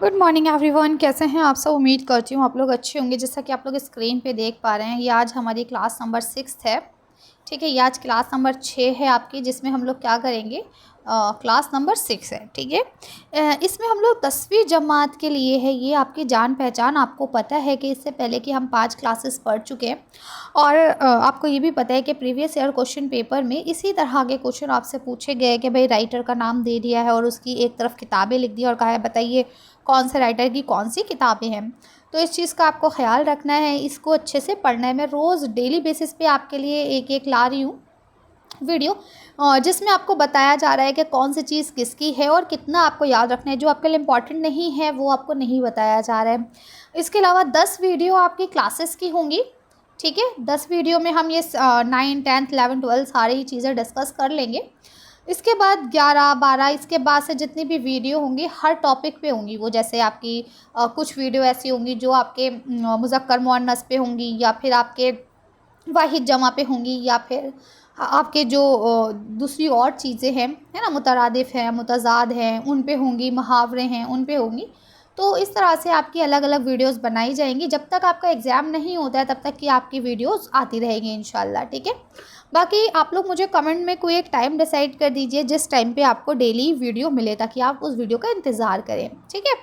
Good morning everyone, कैसे हैं आप सब। उम्मीद करती हूँ आप लोग अच्छे होंगे। जैसा कि आप लोग स्क्रीन पे देख पा रहे हैं, ये आज हमारी क्लास नंबर 6 है। ठीक है, ये आज क्लास नंबर 6 है आपकी, जिसमें हम लोग क्या करेंगे, क्लास नंबर 6 है। ठीक है, इसमें हम लोग 10वीं जमात के लिए है। ये आपकी जान पहचान। आपको पता है कि इससे पहले कि हम 5 क्लासेस पढ़ चुके हैं, और आपको ये भी पता है कि प्रीवियस ईयर क्वेश्चन पेपर में इसी तरह के क्वेश्चन आपसे पूछे गए कि भाई राइटर का नाम दे दिया है और उसकी एक तरफ किताबें लिख दी और कहा है बताइए कौन से राइटर की कौन सी किताबें हैं। तो इस चीज़ का आपको ख्याल रखना है, इसको अच्छे से पढ़ना है। मैं रोज़ डेली बेसिस पे आपके लिए एक एक ला रही हूँ वीडियो, जिसमें आपको बताया जा रहा है कि कौन सी चीज़ किसकी है और कितना आपको याद रखना है। जो आपके लिए इम्पॉर्टेंट नहीं है वो आपको नहीं बताया जा रहा है। इसके अलावा 10 वीडियो आपकी क्लासेस की होंगी। ठीक है, 10 वीडियो में हम ये 9, 10, 11, 12 सारी ही चीज़ें डिस्कस कर लेंगे। इसके बाद 11, 12 इसके बाद से जितनी भी वीडियो होंगी हर टॉपिक पे होंगी। वो जैसे आपकी कुछ वीडियो ऐसी होंगी जो आपके मुज़क्कर मुअन्नस पे होंगी, या फिर आपके वाहिद जमा पे होंगी, या फिर आपके जो दूसरी और चीज़ें हैं, है ना, मुतरादिफ़ हैं, मुतज़ाद हैं, उन पे होंगी, मुहावरे हैं उन पे होंगी। तो इस तरह से आपकी अलग अलग वीडियोस बनाई जाएंगी। जब तक आपका एग्ज़ाम नहीं होता है तब तक की आपकी वीडियोस आती रहेंगी इंशाल्लाह। ठीक है, बाकी आप लोग मुझे कमेंट में कोई एक टाइम डिसाइड कर दीजिए जिस टाइम पे आपको डेली वीडियो मिले, ताकि आप उस वीडियो का इंतज़ार करें। ठीक है,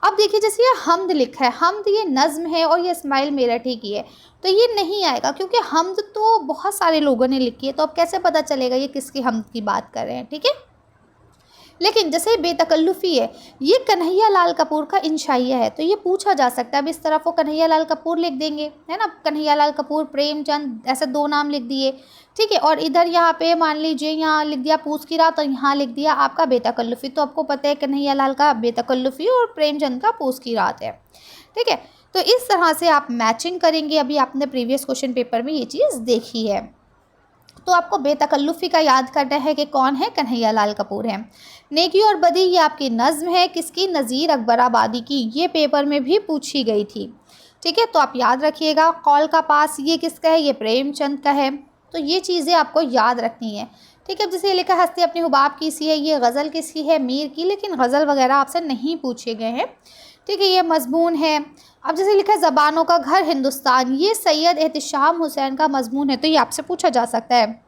अब देखिए जैसे ये हमद लिखा है, हमद ये नज़्म है और ये इस्माइल मेरठी की है, तो ये नहीं आएगा क्योंकि हमद तो बहुत सारे लोगों ने लिखी है। तो अब कैसे पता चलेगा ये किसकी हमद की बात कर रहे हैं। ठीक है, लेकिन जैसे बेतकल्लुफ़ी है, ये कन्हैया लाल कपूर का इंशाइया है, तो ये पूछा जा सकता है। अब इस तरफ वो कन्हैया लाल कपूर लिख देंगे, है ना, कन्हैया लाल कपूर, प्रेमचंद, ऐसे 2 नाम लिख दिए। ठीक है, और इधर यहाँ पे मान लीजिए यहाँ लिख दिया पूस की रात और यहाँ लिख दिया आपका बेतकल्लुफ़ी। तो आपको पता है कन्हैया लाल का बेतकल्लुफ़ी और प्रेमचंद का पूस की रात है। ठीक है, तो इस तरह से आप मैचिंग करेंगे। अभी आपने प्रीवियस क्वेश्चन पेपर में ये चीज़ देखी है। तो आपको बेतकल्लुफ़ी का याद करना है कि कौन है, कन्हैया लाल कपूर है। नेकी और बदी ये आपकी नज़्म है, किसकी, नज़ीर अकबर आबादी की। ये पेपर में भी पूछी गई थी। ठीक है, तो आप याद रखिएगा। कौल का पास ये किसका है, ये प्रेमचंद का है। तो ये चीज़ें आपको याद रखनी है। ठीक है, जैसे ये लिखा हस्ती अपनी हुबाब की सी है, ये गज़ल किसकी है, मीर की, लेकिन गज़ल वगैरह आपसे नहीं पूछे गए हैं। ठीक है, ये मज़मून है। अब जैसे लिखा है ज़बानों का घर हिंदुस्तान, ये सैयद एहतिशाम हुसैन का मज़मून है, तो ये आपसे पूछा जा सकता है।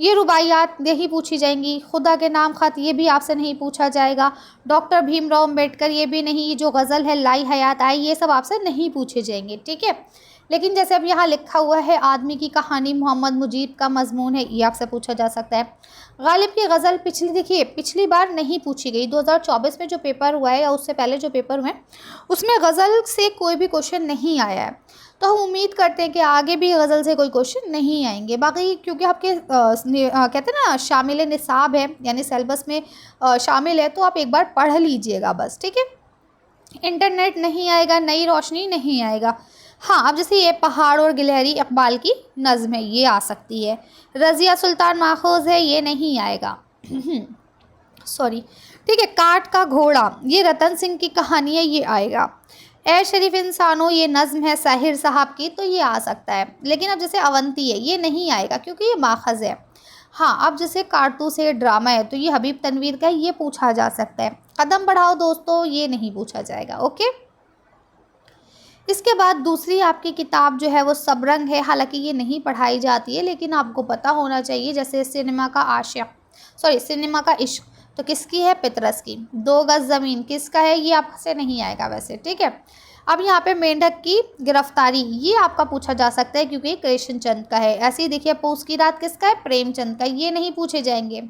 ये रुबाइयात यही पूछी जाएंगी। खुदा के नाम ख़त, ये भी आपसे नहीं पूछा जाएगा। डॉक्टर भीमराव अम्बेडकर, ये भी नहीं। ये जो गज़ल है लाई हयात आई, ये सब आपसे नहीं पूछे जाएंगे। ठीक है, लेकिन जैसे अब यहाँ लिखा हुआ है आदमी की कहानी, मोहम्मद मुजीब का मजमून है, ये आपसे पूछा जा सकता है। गालिब की गज़ल पिछली, देखिए पिछली बार नहीं पूछी गई, 2024 में जो पेपर हुआ है या उससे पहले जो पेपर हुए हैं उसमें गज़ल से कोई भी क्वेश्चन नहीं आया है। तो हम उम्मीद करते हैं कि आगे भी गज़ल से कोई क्वेश्चन नहीं आएंगे। बाकी क्योंकि आपके कहते हैं ना शामिल निसाब है, यानी सिलेबस में शामिल है, तो आप एक बार पढ़ लीजिएगा बस। ठीक है, इंटरनेट नहीं आएगा, नई रोशनी नहीं आएगा। हाँ, अब जैसे ये पहाड़ और गिलहरी इकबाल की नज़्म है, ये आ सकती है। रज़िया सुल्तान माखूज़ है, ये नहीं आएगा। सॉरी। ठीक है, काट का घोड़ा, ये रतन सिंह की कहानी है, ये आएगा। ए शरीफ इंसानों, ये नज़्म है साहिर साहब की, तो ये आ सकता है। लेकिन अब जैसे अवंती है, ये नहीं आएगा क्योंकि ये माखज़ है। हाँ, अब जैसे कारतूस है, ड्रामा है, तो ये हबीब तनवीर का है, ये पूछा जा सकता है। कदम बढ़ाओ दोस्तों, ये नहीं पूछा जाएगा। ओके, इसके बाद दूसरी आपकी किताब जो है वो सबरंग है। हालांकि ये नहीं पढ़ाई जाती है, लेकिन आपको पता होना चाहिए। जैसे सिनेमा का आशिक, सॉरी सिनेमा का इश्क, तो किसकी है, पितरस की। 2 गज ज़मीन किसका है, ये आपसे नहीं आएगा वैसे। ठीक है, अब यहाँ पे मेंढक की गिरफ्तारी, ये आपका पूछा जा सकता है क्योंकि कृष्ण चंद का है। ऐसे ही देखिए पूस की रात किसका है, प्रेमचंद का, ये नहीं पूछे जाएंगे।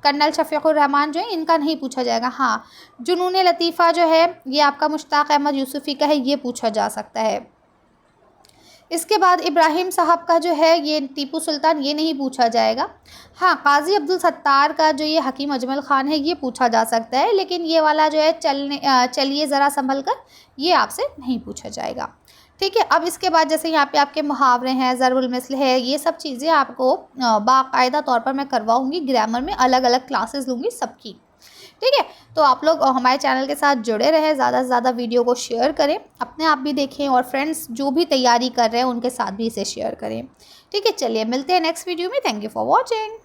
कर्नल शफीकुर रहमान जो है, इनका नहीं पूछा जाएगा। हाँ, जुनून लतीफ़ा जो है ये आपका मुश्ताक अहमद यूसुफ़ी का है, ये पूछा जा सकता है। इसके बाद इब्राहिम साहब का जो है ये टीपू सुल्तान, ये नहीं पूछा जाएगा। हाँ, काजी अब्दुल सत्तार का जो ये हकीम अजमल ख़ान है, ये पूछा जा सकता है। लेकिन ये वाला जो है चलिए ज़रा संभल कर, ये आपसे नहीं पूछा जाएगा। ठीक है, अब इसके बाद जैसे यहाँ पे आपके मुहावरे हैं, ज़रबुल मिसल है, ये सब चीज़ें आपको बाकायदा तौर पर मैं करवाऊँगी। ग्रामर में अलग अलग क्लासेस लूँगी सबकी। ठीक है, तो आप लोग हमारे चैनल के साथ जुड़े रहें, ज़्यादा से ज़्यादा वीडियो को शेयर करें, अपने आप भी देखें और फ्रेंड्स जो भी तैयारी कर रहे हैं उनके साथ भी इसे शेयर करें। ठीक है, चलिए मिलते हैं नेक्स्ट वीडियो में। Thank you for watching.